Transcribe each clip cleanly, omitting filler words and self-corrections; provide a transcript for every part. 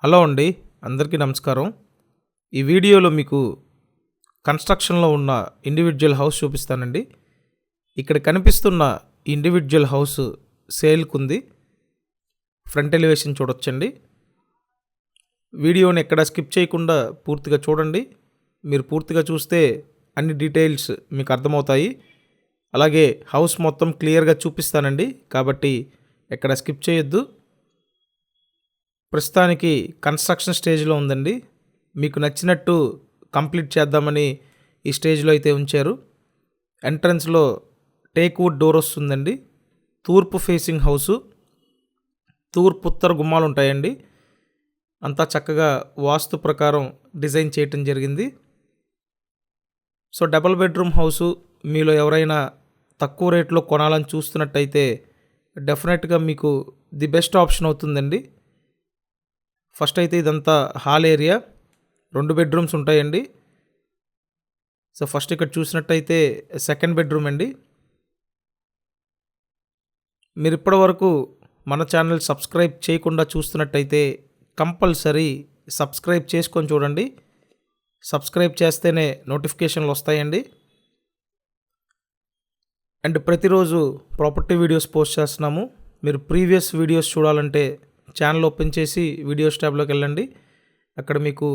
Hello అండి, అందరికీ నమస్కారం. ఈ వీడియోలో మీకు కన్స్ట్రక్షన్లో ఉన్న ఇండివిజువల్ హౌస్ చూపిస్తానండి. ఇక్కడ కనిపిస్తున్న ఇండివిజువల్ హౌస్ సేల్కు ఉంది. ఫ్రంట్ ఎలివేషన్ చూడొచ్చండి. వీడియోని ఎక్కడ స్కిప్ చేయకుండా పూర్తిగా చూడండి. మీరు పూర్తిగా చూస్తే అన్ని డీటెయిల్స్ మీకు అర్థమవుతాయి. అలాగే హౌస్ మొత్తం క్లియర్గా చూపిస్తానండి, కాబట్టి ఎక్కడ స్కిప్ చేయొద్దు. ప్రస్తుతానికి కన్స్ట్రక్షన్ స్టేజ్లో ఉందండి. మీకు నచ్చినట్టు కంప్లీట్ చేద్దామని ఈ స్టేజ్లో అయితే ఉంచారు. ఎంట్రన్స్లో టేక్ వుడ్ డోర్ వస్తుందండి. తూర్పు ఫేసింగ్ హౌసు, తూర్పు ఉత్తర గుమ్మాలు ఉంటాయండి. అంతా చక్కగా వాస్తు ప్రకారం డిజైన్ చేయటం జరిగింది. సో డబుల్ బెడ్రూమ్ హౌసు మీలో ఎవరైనా తక్కువ రేట్లో కొనాలని చూస్తున్నట్టయితే డెఫినెట్గా మీకు ది బెస్ట్ ఆప్షన్ అవుతుందండి. ఫస్ట్ అయితే ఇదంతా హాల్ ఏరియా, 2 బెడ్రూమ్స్ ఉంటాయండి. సో ఫస్ట్ ఇక్కడ చూసినట్టయితే సెకండ్ బెడ్రూమ్ అండి. మీరు ఇప్పటి వరకు మన ఛానల్ సబ్స్క్రైబ్ చేయకుండా చూస్తున్నట్టయితే కంపల్సరీ సబ్స్క్రైబ్ చేసుకొని చూడండి. సబ్స్క్రైబ్ చేస్తేనే నోటిఫికేషన్లు వస్తాయండి. అండ్ ప్రతిరోజు ప్రాపర్టీ వీడియోస్ పోస్ట్ చేస్తున్నాము. మీరు ప్రీవియస్ వీడియోస్ చూడాలంటే ఛానల్ ఓపెన్ చేసి వీడియోస్ ట్యాబ్లోకి వెళ్ళండి. అక్కడ మీకు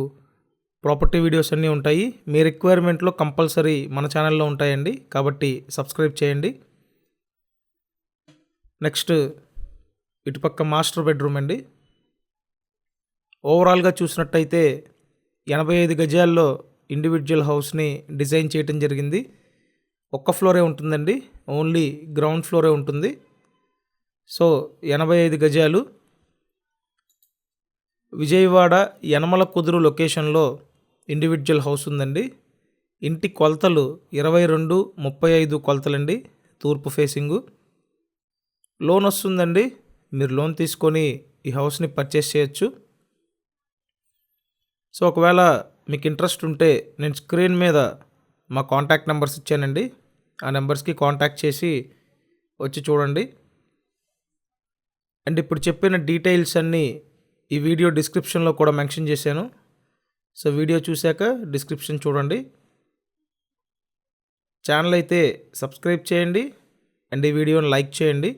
ప్రాపర్టీ వీడియోస్ అన్నీ ఉంటాయి. మీ రిక్వైర్మెంట్లో కంపల్సరీ మన ఛానల్లో ఉంటాయండి, కాబట్టి సబ్స్క్రైబ్ చేయండి. నెక్స్ట్ ఇటుపక్క మాస్టర్ బెడ్రూమ్ అండి. ఓవరాల్గా చూసినట్టయితే 85 గజాల్లో ఇండివిజువల్ హౌస్ని డిజైన్ చేయడం జరిగింది. ఒక్క ఫ్లోరే ఉంటుందండి, ఓన్లీ గ్రౌండ్ ఫ్లోరే ఉంటుంది. సో 85 గజాలు విజయవాడ యనమల కుదురు లొకేషన్లో ఇండివిజువల్ హౌస్ ఉందండి. ఇంటి కొలతలు 22-35 కొలతలండి. తూర్పు ఫేసింగు. లోన్ వస్తుందండి. మీరు లోన్ తీసుకొని ఈ హౌస్ని పర్చేస్ చేయొచ్చు. సో ఒకవేళ మీకు ఇంట్రెస్ట్ ఉంటే నేను స్క్రీన్ మీద మా కాంటాక్ట్ నెంబర్స్ ఇచ్చానండి. ఆ నెంబర్స్కి కాంటాక్ట్ చేసి వచ్చి చూడండి. అండ్ ఇప్పుడు చెప్పిన డీటెయిల్స్ అన్నీ ఈ వీడియో డిస్క్రిప్షన్లో కూడా మెన్షన్ చేశాను. సో వీడియో చూశాక డిస్క్రిప్షన్ చూడండి. ఛానల్ అయితే సబ్స్క్రైబ్ చేయండి అండ్ ఈ వీడియోని లైక్ చేయండి.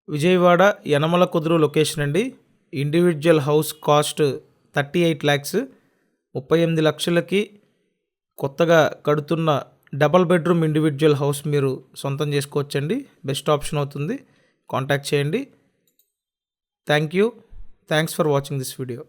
విజయవాడ యనమల కుదురు లొకేషన్ అండి. ఇండివిజువల్ హౌస్ కాస్ట్ 38 lakhs, 38 లక్షలకి కొత్తగా కడుతున్న డబల్ బెడ్రూమ్ ఇండివిజువల్ హౌస్ మీరు సొంతం చేసుకోవచ్చండి. బెస్ట్ ఆప్షన్ అవుతుంది. కాంటాక్ట్ చేయండి. Thank you. Thanks for watching this video.